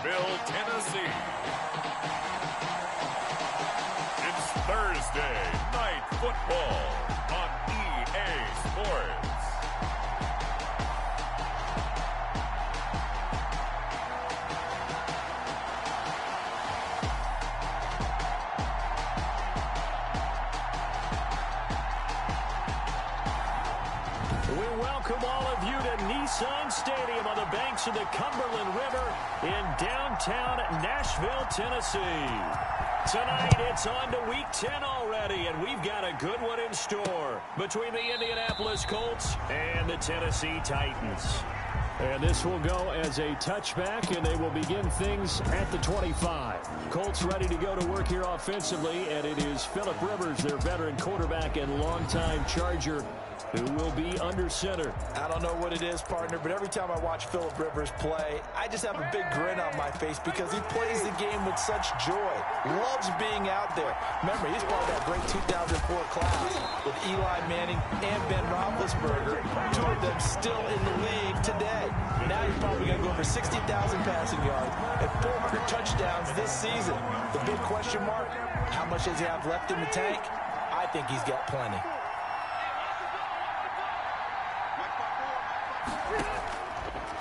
Nashville, Tennessee. It's Thursday Night Football on EA Sports. We welcome all of you to Nissan Stadium on the banks of the Cumberland River in downtown Nashville, Tennessee. Tonight, it's on to Week 10 already, and we've got a good one in store between the Indianapolis Colts and the Tennessee Titans. And this will go as a touchback, and they will begin things at the 25. Colts ready to go to work here offensively, and it is Phillip Rivers, their veteran quarterback and longtime Charger, who will be under center. I don't know what it is, partner, but every time I watch Phillip Rivers play, I just have a big grin on my face because he plays the game with such joy. Loves being out there. Remember, he's part of that great 2004 class with Eli Manning and Ben Roethlisberger, two of them still in the league today. Now he's probably going to go over 60,000 passing yards and 400 touchdowns this season. The big question mark, how much does he have left in the tank? I think he's got plenty.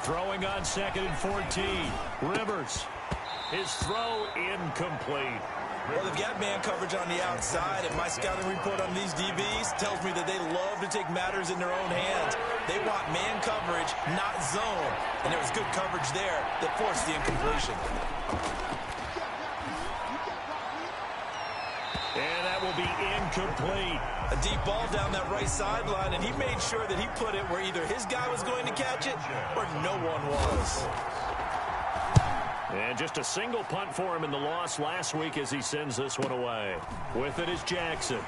Throwing on 2nd and 14. Rivers. His throw incomplete. Well, they've got man coverage on the outside, and my scouting report on these DBs tells me that they love to take matters in their own hands. They want man coverage, not zone. And there was good coverage there that forced the incompletion. And that will be incomplete. A deep ball down that right sideline, and he made sure that he put it where either his guy was going to catch it or no one was. And just a single punt for him in the loss last week as he sends this one away. With it is Jackson.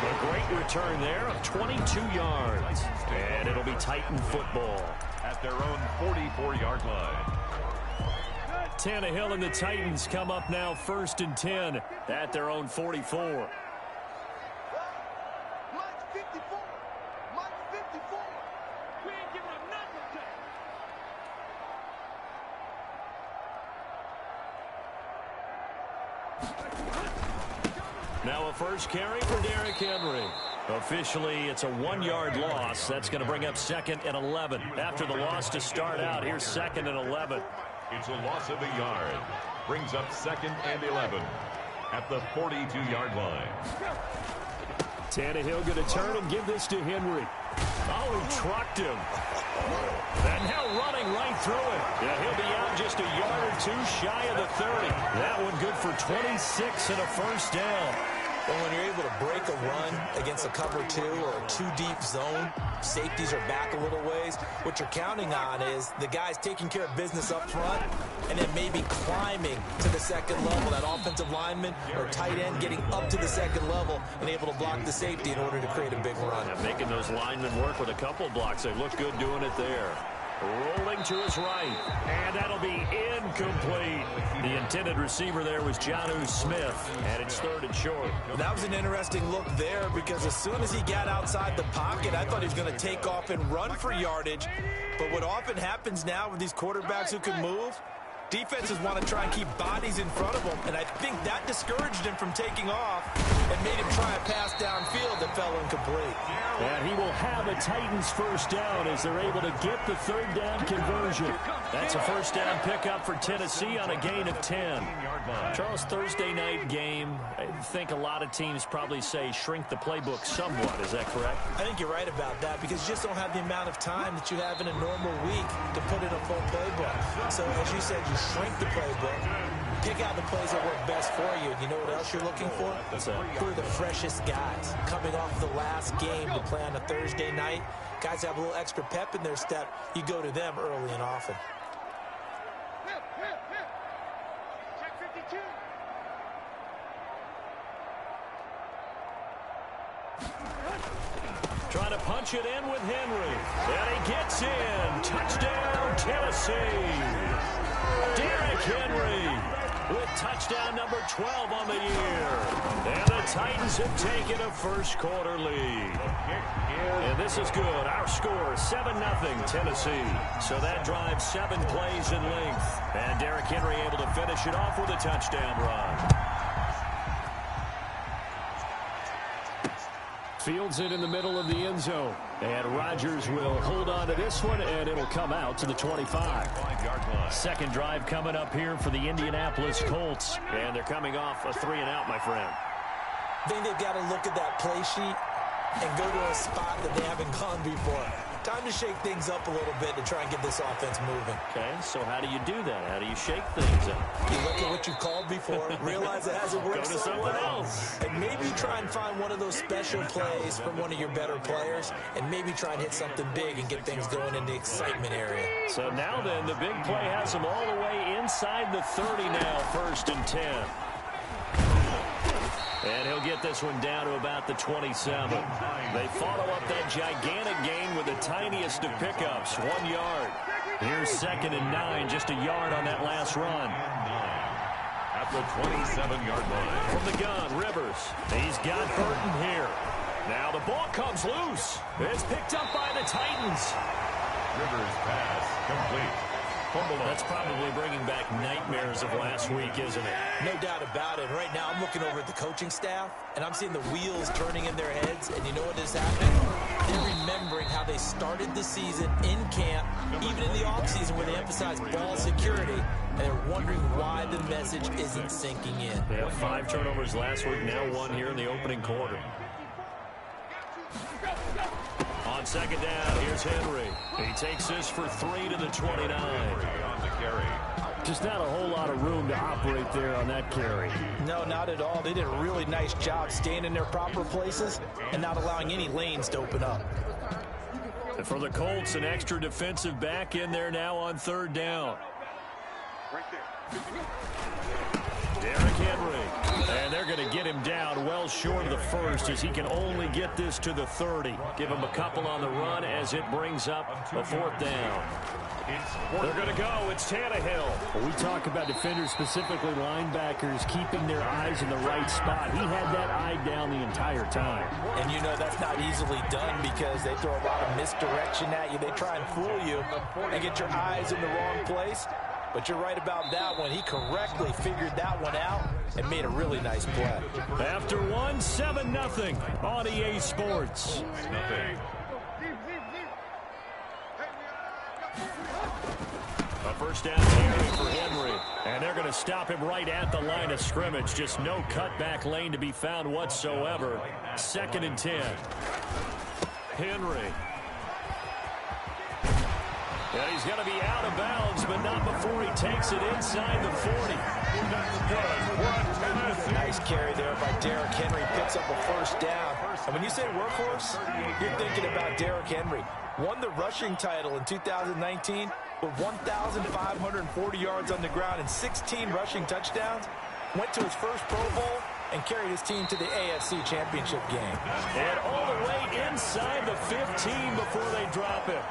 A great return there of 22 yards. And it'll be Titan football At their own 44-yard line. Tannehill and the Titans come up now 1st and 10 at their own 44. Now a first carry for Derrick Henry. Officially, it's a 1-yard loss. That's going to bring up 2nd and 11. After the loss to start out, here's 2nd and 11. It's a loss of a yard. Brings up 2nd and 11 at the 42-yard line. Tannehill going to turn and give this to Henry. Oh, he trucked him. And now running right through it. Yeah, he'll be out just a yard or two shy of the 30. That one good for 26 and a first down. Well, when you're able to break a run against a cover 2 or a 2-deep zone, safeties are back a little ways. What you're counting on is the guys taking care of business up front and then maybe climbing to the 2nd level. That offensive lineman or tight end getting up to the 2nd level and able to block the safety in order to create a big run. Yeah, making those linemen work with a couple blocks. They look good doing it there. Rolling to his right, and that'll be incomplete. The intended receiver there was Jonnu Smith, and it's 3rd and short. That was an interesting look there because as soon as he got outside the pocket, I thought he was going to take off and run for yardage. But what often happens now with these quarterbacks who can move, defenses want to try and keep bodies in front of them, and I think that discouraged him from taking off and made him try a pass downfield that fell incomplete. And he will have a Titans first down as they're able to get the 3rd down conversion. That's a first down pickup for Tennessee on a gain of 10. Charles, Thursday night game, I think a lot of teams probably say shrink the playbook somewhat. Is that correct? I think you're right about that because you just don't have the amount of time that you have in a normal week to put in a full playbook. So as you said, you shrink the playbook, pick out the plays that work best for you. And you know what else you're looking for? Who are the freshest guys coming off the last game to play on a Thursday night? Guys have a little extra pep in their step. You go to them early and often. Trying to punch it in with Henry. And he gets in. Touchdown, Tennessee. Derrick Henry with touchdown number 12 on the year. And the Titans have taken a first quarter lead. And this is good. Our score, 7-0 Tennessee. So that drives 7 plays in length. And Derrick Henry able to finish it off with a touchdown run. Fields it in the middle of the end zone. And Rodgers will hold on to this one, and it'll come out to the 25. Second drive coming up here for the Indianapolis Colts. And they're coming off a 3-and-out, my friend. I think they've got to look at that play sheet and go to a spot that they haven't gone before. Time to shake things up a little bit to try and get this offense moving. Okay, so how do you do that? How do you shake things up? You look at what you called before, realize it hasn't worked Go to so someone well, else. and maybe try and find one of those special plays from one of your better players, and maybe try and hit something big and get things going in the excitement area. So now then, the big play has them all the way inside the 30 now, 1st and 10. And he'll get this one down to about the 27. They follow up that gigantic gain with the tiniest of pickups, 1 yard. Here's 2nd and 9, just a yard on that last run. At the 27-yard line. From the gun, Rivers. He's got Burton here. Now the ball comes loose. It's picked up by the Titans. Rivers pass complete. That's probably bringing back nightmares of last week, isn't it? No doubt about it. Right now, I'm looking over at the coaching staff, and I'm seeing the wheels turning in their heads, and you know what is happening? They're remembering how they started the season in camp, even in the offseason where they emphasized ball security, and they're wondering why the message isn't sinking in. They had 5 turnovers last week, now 1 here in the opening quarter. On 2nd down, here's Henry. He takes this for 3 to the 29. On the carry. Just not a whole lot of room to operate there on that carry. No, not at all. They did a really nice job staying in their proper places and not allowing any lanes to open up. And for the Colts, an extra defensive back in there now on 3rd down. Right there. Derrick Henry. And they're going to get him down well short of the 1st as he can only get this to the 30. Give him a couple on the run as it brings up a 4th down. They're going to go. It's Tannehill. Well, we talk about defenders, specifically linebackers, keeping their eyes in the right spot. He had that eye down the entire time. And you know that's not easily done because they throw a lot of misdirection at you. They try and fool you and get your eyes in the wrong place. But you're right about that one. He correctly figured that one out and made a really nice play. After 1, 7-0 on EA Sports. Nothing. A first down carry for Henry. And they're going to stop him right at the line of scrimmage. Just no cutback lane to be found whatsoever. 2nd and 10. Henry. And he's going to be out of bounds, but not before he takes it inside the 40. Nice carry there by Derrick Henry. Picks up a first down. And when you say workhorse, you're thinking about Derrick Henry. Won the rushing title in 2019 with 1,540 yards on the ground and 16 rushing touchdowns. Went to his first Pro Bowl and carried his team to the AFC Championship game. And all the way inside the 15 before they drop it.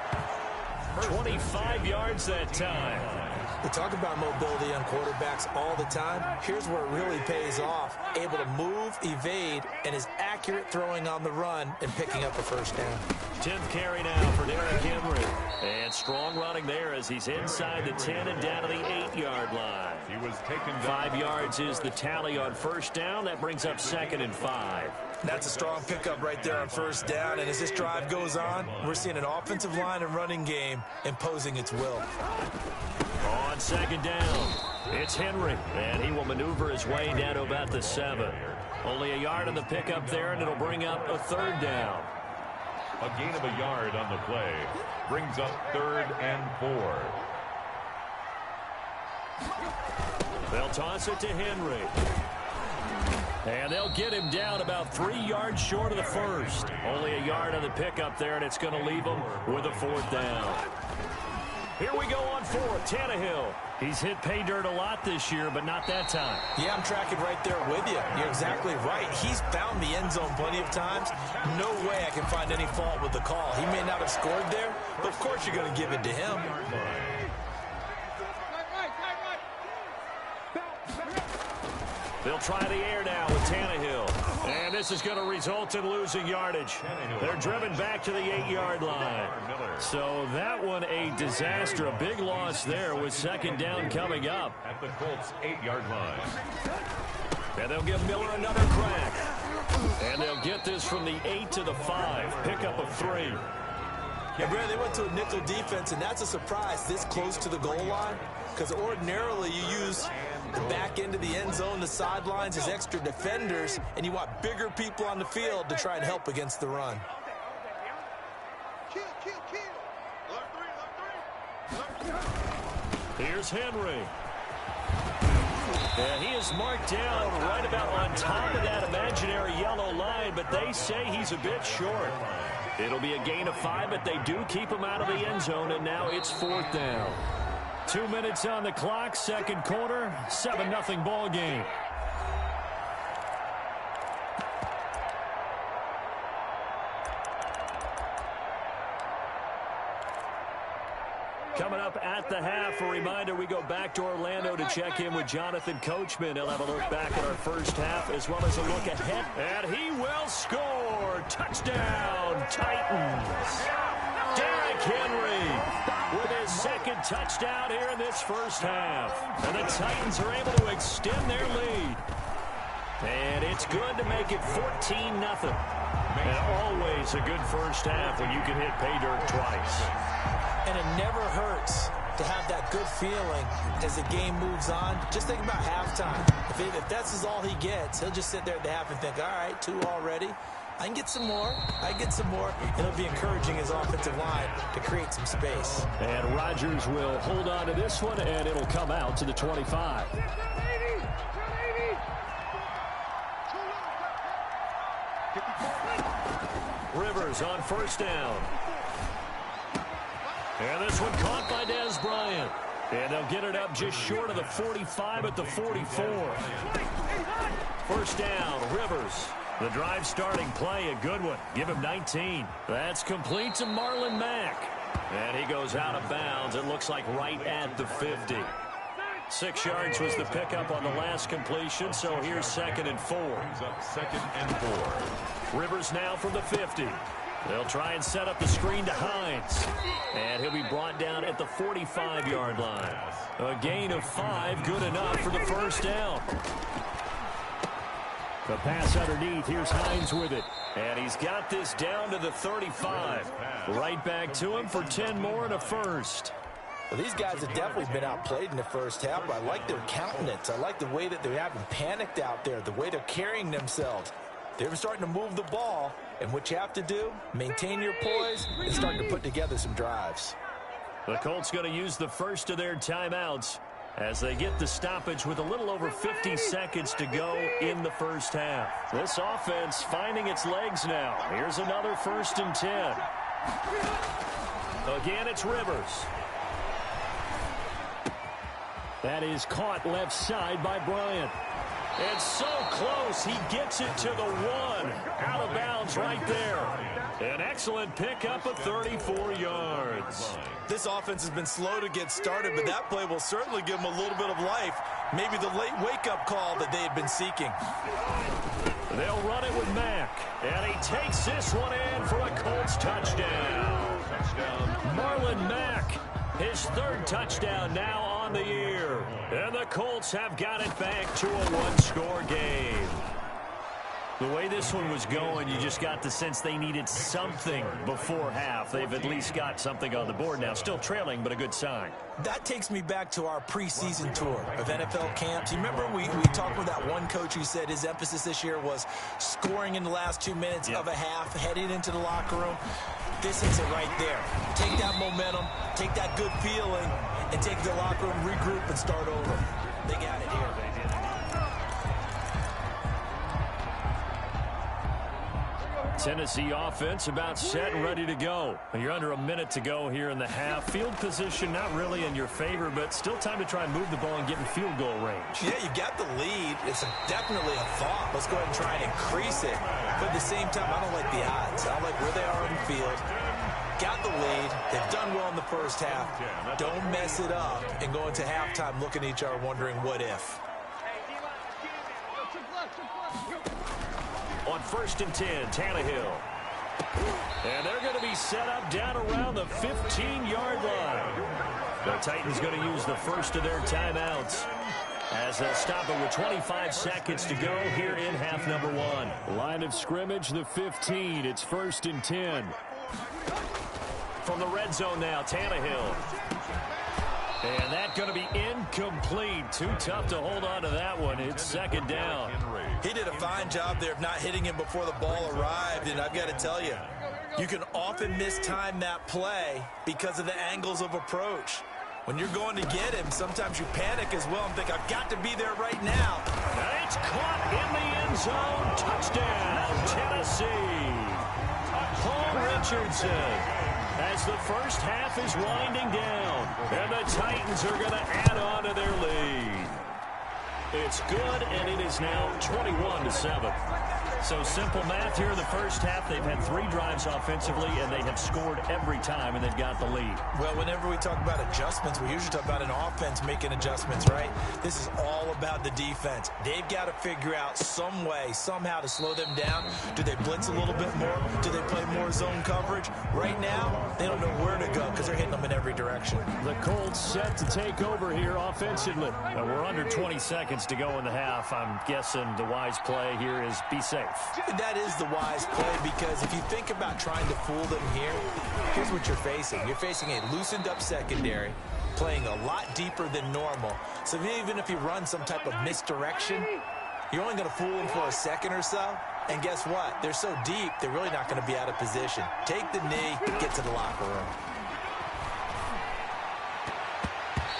25 yards that time. We talk about mobility on quarterbacks all the time. Here's where it really pays off. Able to move, evade, and is accurate throwing on the run and picking up a first down. 10th carry now for Derrick Henry. And strong running there as he's inside the 10 and down to the 8-yard line. He was taken down. 5 yards is the tally on first down. That brings up 2nd and 5. That's a strong pickup right there on first down. And as this drive goes on, we're seeing an offensive line and running game imposing its will. On 2nd down, it's Henry. And he will maneuver his way down to about the 7. Only a yard on the pickup there, and it'll bring up a 3rd down. A gain of a yard on the play. Brings up 3rd and 4. They'll toss it to Henry. And they'll get him down about 3 yards short of the 1st. Only a yard on the pickup there, and it's going to leave him with a 4th down. Here we go on 4th, Tannehill. He's hit pay dirt a lot this year, but not that time. Yeah, I'm tracking right there with you. You're exactly right. He's found the end zone plenty of times. No way I can find any fault with the call. He may not have scored there, but of course you're going to give it to him. They'll try the air now with Tannehill. And this is going to result in losing yardage. They're driven back to the 8-yard line. So that one a disaster. A big loss there with second down coming up. At the Colts 8-yard line. And they'll give Miller another crack. And they'll get this from the 8 to the 5. Pickup of 3. Yeah, Brad, they went to a nickel defense, and that's a surprise this close to the goal line. Because ordinarily you use the back end of the end zone, the sidelines as extra defenders, and you want bigger people on the field to try and help against the run. Here's Henry. And he is marked down right about on top of that imaginary yellow line, but they say he's a bit short. It'll be a gain of 5, but they do keep him out of the end zone, and now it's 4th down. 2 minutes on the clock, second quarter, 7-0 ball game. Coming up at the half, a reminder, we go back to Orlando to check in with Jonathan Coachman. He'll have a look back at our first half as well as a look ahead. And he will score. Touchdown, Titans. Derrick Henry with his second touchdown here in this first half. And the Titans are able to extend their lead. And it's good to make it 14-0. And always a good first half when you can hit pay dirt twice. And it never hurts to have that good feeling as the game moves on. Just think about halftime. If that's all he gets, he'll just sit there at the half and think, all right, 2 already. I can get some more. I can get some more. And it'll be encouraging his offensive line to create some space. And Rodgers will hold on to this one, and it'll come out to the 25. Rivers on first down. And this one caught by Dez Bryant. And they'll get it up just short of the 45 at the 44. First down, Rivers. The drive starting play, a good one. Give him 19. That's complete to Marlon Mack. And he goes out of bounds. It looks like right at the 50. 6 yards was the pickup on the last completion, so here's 2nd and 4. Brings up 2nd and 4. Rivers now from the 50. They'll try and set up the screen to Hines. And he'll be brought down at the 45-yard line. A gain of 5, good enough for the first down. The pass underneath. Here's Hines with it. And he's got this down to the 35. Right back to him for 10 more and a first. Well, these guys have definitely been outplayed in the first half, but I like their countenance. I like the way that they haven't panicked out there, the way they're carrying themselves. They're starting to move the ball, and what you have to do, maintain your poise and start to put together some drives. The Colts going to use the first of their timeouts as they get the stoppage with a little over 50 seconds to go in the first half. This offense finding its legs now. Here's another 1st and 10. Again, it's Rivers. That is caught left side by Bryant. And so close, he gets it to the 1. Out of bounds right there. An excellent pickup of 34 yards. This offense has been slow to get started, but that play will certainly give them a little bit of life. Maybe the late wake-up call that they had been seeking. They'll run it with Mack. And he takes this one in for a Colts touchdown. Marlon Mack, his 3rd touchdown now on the year. And the Colts have got it back to a 1-score game. The way this one was going, you just got the sense they needed something before half. They've at least got something on the board now. Still trailing, but a good sign. That takes me back to our preseason tour of NFL camps. You remember we talked with that one coach who said his emphasis this year was scoring in the last 2 minutes of a half, heading into the locker room. This is it right there. Take that momentum, take that good feeling, and take the locker room, regroup, and start over. They got it here. Tennessee offense about set and ready to go. You're under a minute to go here in the half. Field position not really in your favor, but still time to try and move the ball and get in field goal range. Yeah, you got the lead. It's definitely a thought. Let's go ahead and try and increase it. But at the same time, I don't like the odds. I don't like where they are in the field. Got the lead. They've done well in the first half. Don't mess it up and go into halftime looking at each other wondering what if. On 1st and 10, Tannehill. And they're going to be set up down around the 15-yard line. The Titans going to use the first of their timeouts, as they'll stop it with 25 seconds to go here in half number 1. Line of scrimmage, the 15. It's 1st and 10. From the red zone now, Tannehill. And that's going to be incomplete. Too tough to hold on to that one. It's 2nd down. He did a fine job there of not hitting him before the ball arrived, and I've got to tell you, you can often mistime that play because of the angles of approach. When you're going to get him, sometimes you panic as well and think, I've got to be there right now. And it's caught in the end zone. Touchdown, Tennessee. Paul Richardson, as the first half is winding down, and the Titans are going to add on to their lead. It's good, and it is now 21-7. So simple math here in the first half. They've had 3 drives offensively, and they have scored every time, and they've got the lead. Well, whenever we talk about adjustments, we usually talk about an offense making adjustments, right? This is all about the defense. They've got to figure out some way, somehow to slow them down. Do they blitz a little bit more? Do they play more zone coverage? Right now, they don't know where to go because they're hitting them in every direction. The Colts set to take over here offensively. Now, we're under 20 seconds to go in the half. I'm guessing the wise play here is be safe. That is the wise play, because if you think about trying to fool them here, here's what you're facing. You're facing a loosened up secondary, playing a lot deeper than normal. So even if you run some type of misdirection, you're only going to fool them for a second or so. And guess what? They're so deep, they're really not going to be out of position. Take the knee, get to the locker room.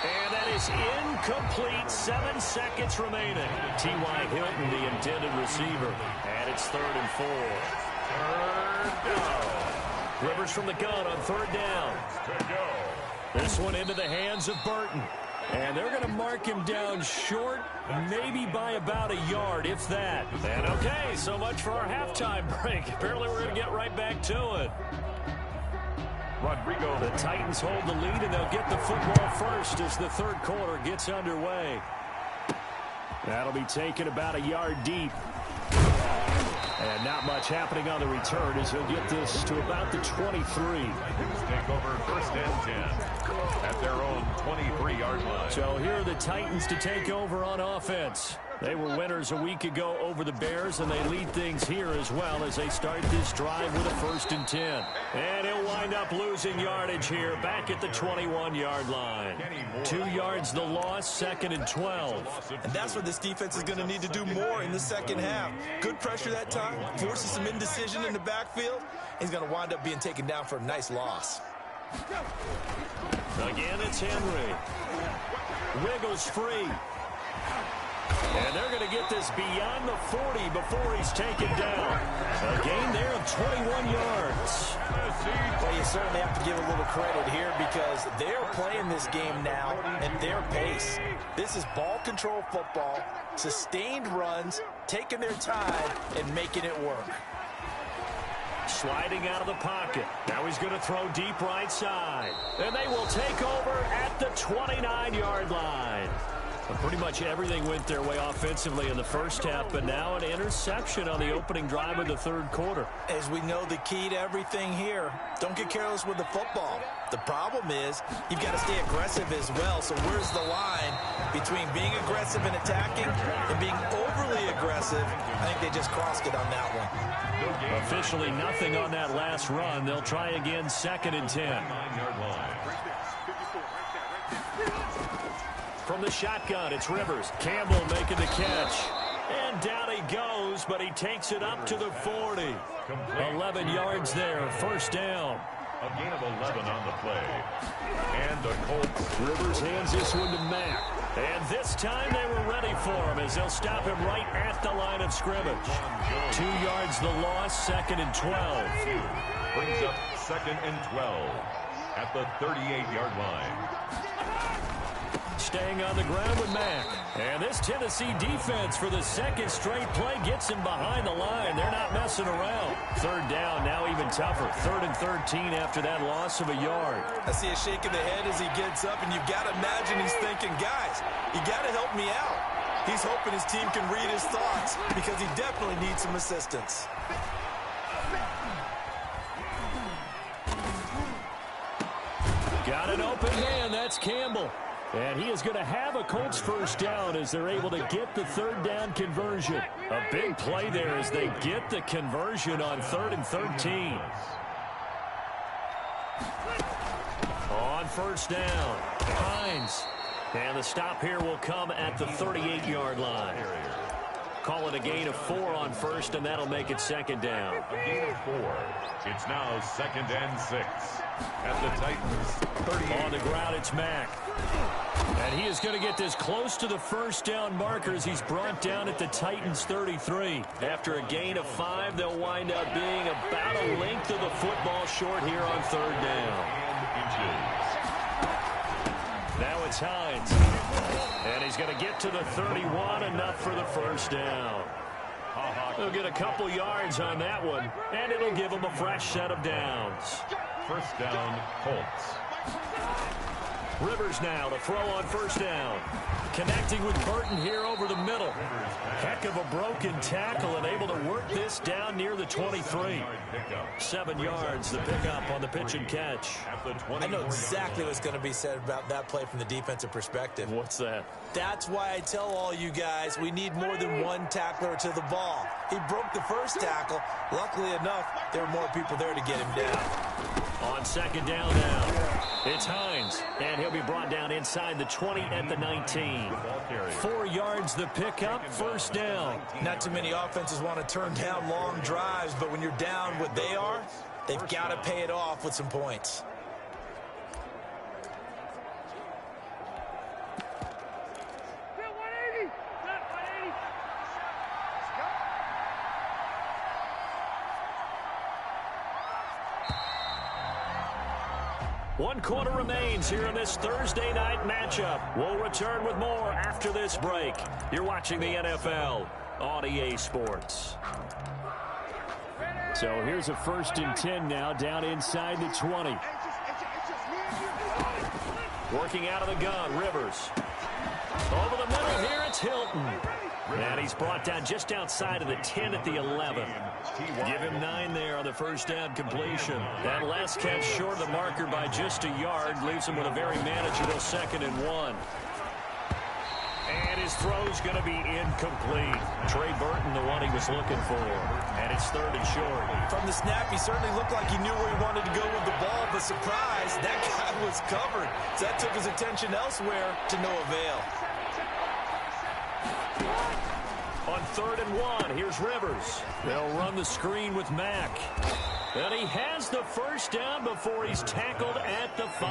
And that is incomplete. 7 seconds remaining. T.Y. Hilton, the intended receiver. And it's 3rd and 4. 3rd down. Rivers from the gun on 3rd down. This one into the hands of Burton. And they're going to mark him down short, maybe by about a yard, if that. And okay, so much for our halftime break. Apparently we're going to get right back to it. Rodrigo. The Titans hold the lead, and they'll get the football first as the 3rd quarter gets underway. That'll be taken about a yard deep. And not much happening on the return as he'll get this to about the 23. Take over 1st and 10 at their own 23-yard line. So here are the Titans to take over on offense. They were winners a week ago over the Bears, and they lead things here as well as they start this drive with a 1st and 10. And he'll wind up losing yardage here back at the 21-yard line. 2 yards the loss, 2nd and 12. And that's what this defense is going to need to do more in the second half. Good pressure that time, forces some indecision in the backfield. He's going to wind up being taken down for a nice loss. Again, it's Henry. Wiggles free. And they're going to get this beyond the 40 before he's taken down. A gain there of 21 yards. Well, you certainly have to give a little credit here because they're playing this game now at their pace. This is ball control football, sustained runs, taking their time, and making it work. Sliding out of the pocket. Now he's going to throw deep right side. And they will take over at the 29-yard line. But pretty much everything went their way offensively in the first half, but now an interception on the opening drive of the 3rd quarter. As we know, the key to everything here, don't get careless with the football. The problem is you've got to stay aggressive as well. So where's the line between being aggressive and attacking and being overly aggressive? I think they just crossed it on that one. Officially nothing on that last run. They'll try again, 2nd and 10. From the shotgun, it's Rivers. Campbell making the catch. And down he goes, but he takes it up to the 40. 11 yards there, 1st down. A gain of 11 on the play. And the Colts. Rivers hands this one to Mack. And this time they were ready for him as they'll stop him right at the line of scrimmage. 2 yards the loss, 2nd and 12. Brings up 2nd and 12 at the 38-yard line. Staying on the ground with Mack. And this Tennessee defense for the 2nd straight play gets him behind the line. They're not messing around. 3rd down, now even tougher. 3rd and 13 after that loss of a yard. I see a shake of the head as he gets up, and you've got to imagine he's thinking, guys, you got to help me out. He's hoping his team can read his thoughts because he definitely needs some assistance. Got an open man. That's Campbell. And he is going to have a Colts first down as they're able to get the third down conversion. A big play there as they get the conversion on 3rd and 13. On first down, Hines. And the stop here will come at the 38-yard line. Call it a gain of 4 on first, and that'll make it second down. A gain of 4. It's now 2nd and 6. At the Titans, 38. On the ground, it's Mack. And he is going to get this close to the first down markers. He's brought down at the Titans' 33. After a gain of 5, they'll wind up being about a length of the football short here on 3rd down. Now it's Hines. And he's going to get to the 31, enough for the first down. He'll get a couple yards on that one, and it'll give him a fresh set of downs. First down, Colts. Rivers now to throw on first down. Connecting with Burton here over the middle. Heck of a broken tackle and able to work this down near the 23. 7 yards, the pickup on the pitch and catch. I know exactly what's going to be said about that play from the defensive perspective. What's that? That's why I tell all you guys we need more than one tackler to the ball. He broke the first tackle. Luckily enough, there were more people there to get him down. On second down now, it's Hines, and he'll be brought down inside the 20 at the 19. 4 yards the pickup, first down. Not too many offenses want to turn down long drives, but when you're down what they are, they've got to pay it off with some points. One quarter remains here in this Thursday night matchup. We'll return with more after this break. You're watching the NFL on EA Sports. So here's a 1st and 10 now, down inside the 20. Working out of the gun, Rivers. Over the middle here, it's Hilton. And he's brought down just outside of the 10 at the 11. Give him 9 there on the first down completion. That last catch short of the marker by just a yard leaves him with a very manageable 2nd and 1. And his throw's going to be incomplete. Trey Burton, the one he was looking for. And it's 3rd and short. From the snap, he certainly looked like he knew where he wanted to go with the ball, but surprise, that guy was covered. So that took his attention elsewhere to no avail. On 3rd and 1, here's Rivers. They'll run the screen with Mack. And he has the first down before he's tackled at the 5.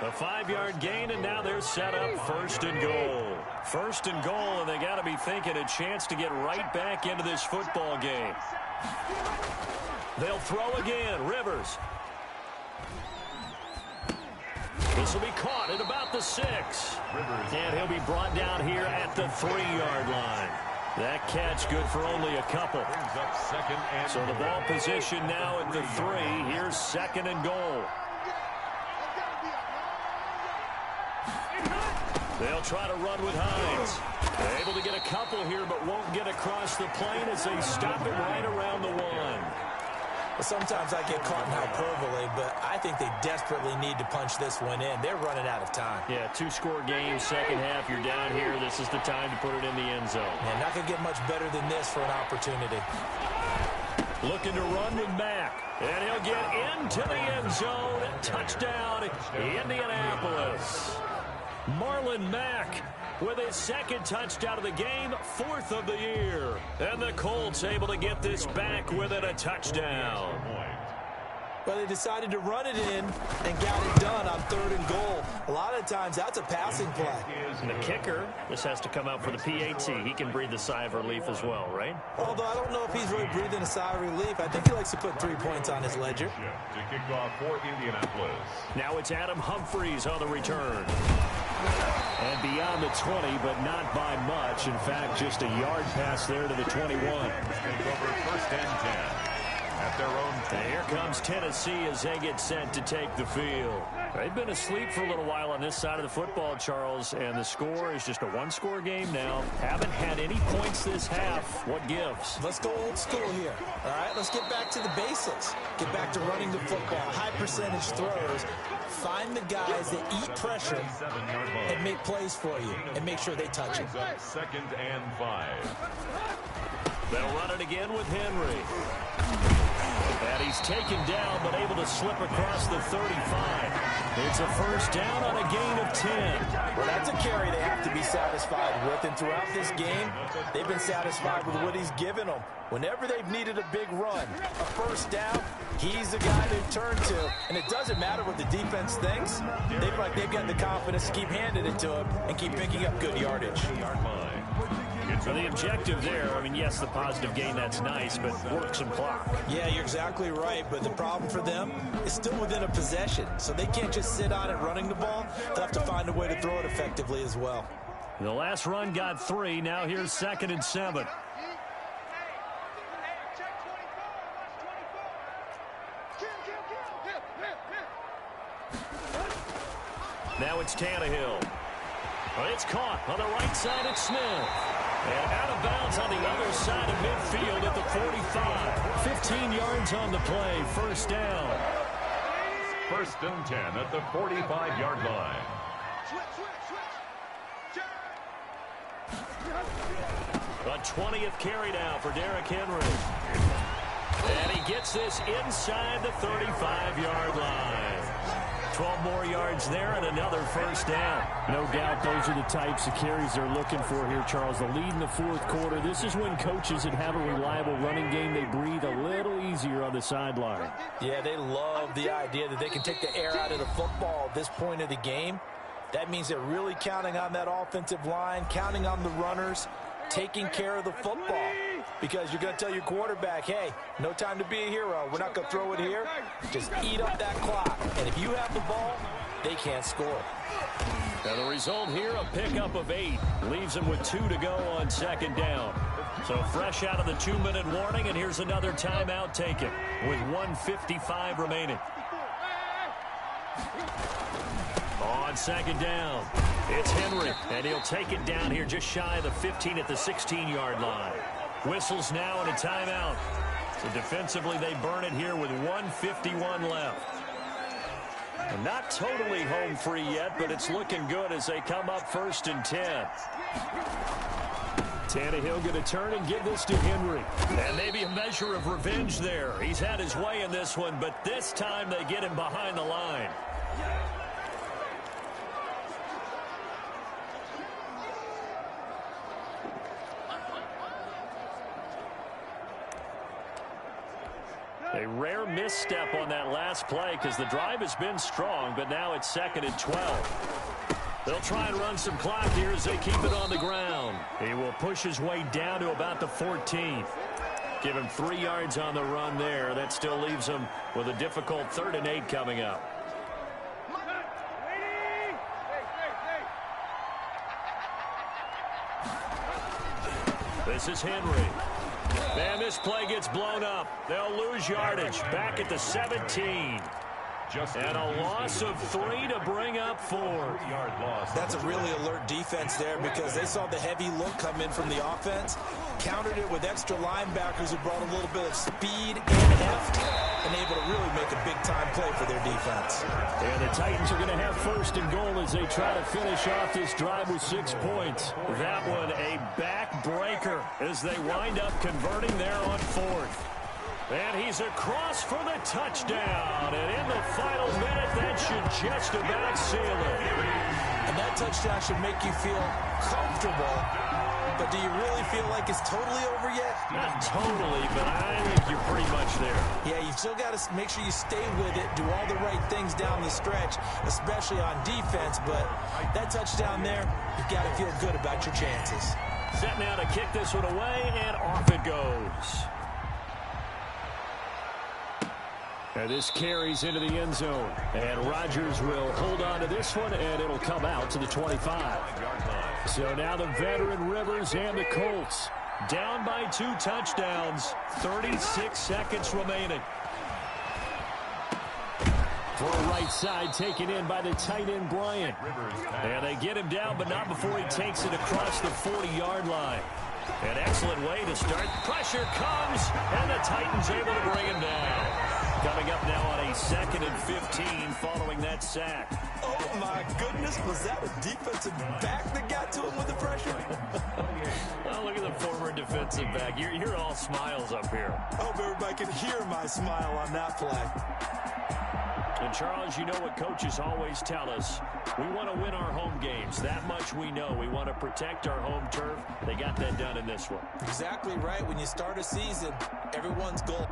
A 5-yard gain, and now they're set up 1st and goal. 1st and goal, and they got to be thinking a chance to get right back into this football game. They'll throw again. Rivers. This will be caught at about the 6. And he'll be brought down here at the 3-yard line. That catch good for only a couple. So the ball position now at the 3. Here's 2nd and goal. They'll try to run with Hines. They're able to get a couple here, but won't get across the plane as they stop it right around the 1. Well, sometimes I get caught in hyperbole, but I think they desperately need to punch this one in. They're running out of time. Yeah, 2-score game, second half. You're down here. This is the time to put it in the end zone. And not going to get much better than this for an opportunity. Looking to run with Mack. And he'll get into the end zone. Touchdown, Indianapolis. Marlon Mack with his 2nd touchdown of the game, 4th of the year. And the Colts able to get this back with it, a touchdown. Well, they decided to run it in and got it done on 3rd and goal. A lot of times, that's a passing play. And the kicker, this has to come out for the PAT. He can breathe a sigh of relief as well, right? Although I don't know if he's really breathing a sigh of relief. I think he likes to put 3 points on his ledger. To kick off for Indianapolis. Now it's Adam Humphries on the return. And beyond the 20, but not by much. In fact, just a yard pass there to the 21. Take over 1st and 10. At their own 10. And here comes Tennessee as they get set to take the field. They've been asleep for a little while on this side of the football, Charles, and the score is just a one-score game now. Haven't had any points this half. What gives? Let's go old school here. All right, let's get back to the basics. Get back to running the football, high percentage throws. Find the guys that eat pressure and make plays for you and make sure they touch it. Second and 5. They'll run it again with Henry. And he's taken down, but able to slip across the 35. It's a first down on a gain of 10. Well, that's a carry they have to be satisfied with. And throughout this game, they've been satisfied with what he's given them. Whenever they've needed a big run, a first down, he's the guy they've turned to. And it doesn't matter what the defense thinks. They've got the confidence to keep handing it to him and keep picking up good yardage. So the objective there, I mean, yes, the positive gain, that's nice, but work some clock. Yeah, you're exactly right, but the problem for them is still within a possession, so they can't just sit on it running the ball. They'll have to find a way to throw it effectively as well. The last run got 3. Now here's 2nd and 7. Now it's Tannehill. Well, it's caught on the right side at Smith. And out of bounds on the other side of midfield at the 45. 15 yards on the play. First down. First and 10 at the 45-yard line. A 20th carry now for Derrick Henry. And he gets this inside the 35-yard line. 12 more yards there and another first down. No doubt those are the types of carries they're looking for here, Charles. The lead in the fourth quarter. This is when coaches that have a reliable running game, they breathe a little easier on the sideline. Yeah, they love the idea that they can take the air out of the football at this point of the game. That means they're really counting on that offensive line, counting on the runners, taking care of the football. Because you're going to tell your quarterback, hey, no time to be a hero. We're not going to throw it here. Just eat up that clock. And if you have the ball, they can't score. Now the result here, a pickup of 8. Leaves them with 2 to go on 2nd down. So fresh out of the 2-minute warning, and here's another timeout taken with 1:55 remaining. On 2nd down, it's Henry, and he'll take it down here just shy of the 15 at the 16-yard line. Whistles now and a timeout. So defensively, they burn it here with 1:51 left. And not totally home free yet, but it's looking good as they come up 1st and 10. Tannehill going to turn and give this to Henry. And maybe a measure of revenge there. He's had his way in this one, but this time they get him behind the line. A rare misstep on that last play because the drive has been strong, but now it's 2nd and 12. They'll try and run some clock here as they keep it on the ground. He will push his way down to about the 14. Give him 3 yards on the run there. That still leaves him with a difficult 3rd and 8 coming up. This is Henry. Man, this play gets blown up. They'll lose yardage. Back at the 17. And a loss of 3 to bring up 4. That's a really alert defense there because they saw the heavy look come in from the offense, countered it with extra linebackers who brought a little bit of speed and heft, and able to really make a big-time play for their defense. And the Titans are going to have 1st and goal as they try to finish off this drive with 6 points. That one a backbreaker as they wind up converting there on 4th. And he's across for the touchdown. And in the final minute, that should just about seal it. And that touchdown should make you feel comfortable. But do you really feel like it's totally over yet? Not totally, but I think you're pretty much there. Yeah, you've still got to make sure you stay with it, do all the right things down the stretch, especially on defense. But that touchdown there, you've got to feel good about your chances. Set now to kick this one away, and off it goes. And this carries into the end zone. And Rodgers will hold on to this one, and it'll come out to the 25. So now the veteran Rivers and the Colts down by 2 touchdowns. 36 seconds remaining. For a right side taken in by the tight end, Bryant. And they get him down, but not before he takes it across the 40-yard line. An excellent way to start. Pressure comes, and the Titans able to bring him down. Coming up now on a 2nd and 15 following that sack. Oh, my goodness. Was that a defensive back that got to him with the pressure? Oh, look at the former defensive back. You're all smiles up here. I hope everybody can hear my smile on that play. And, Charles, you know what coaches always tell us. We want to win our home games. That much we know. We want to protect our home turf. They got that done in this one. Exactly right. When you start a season, everyone's goal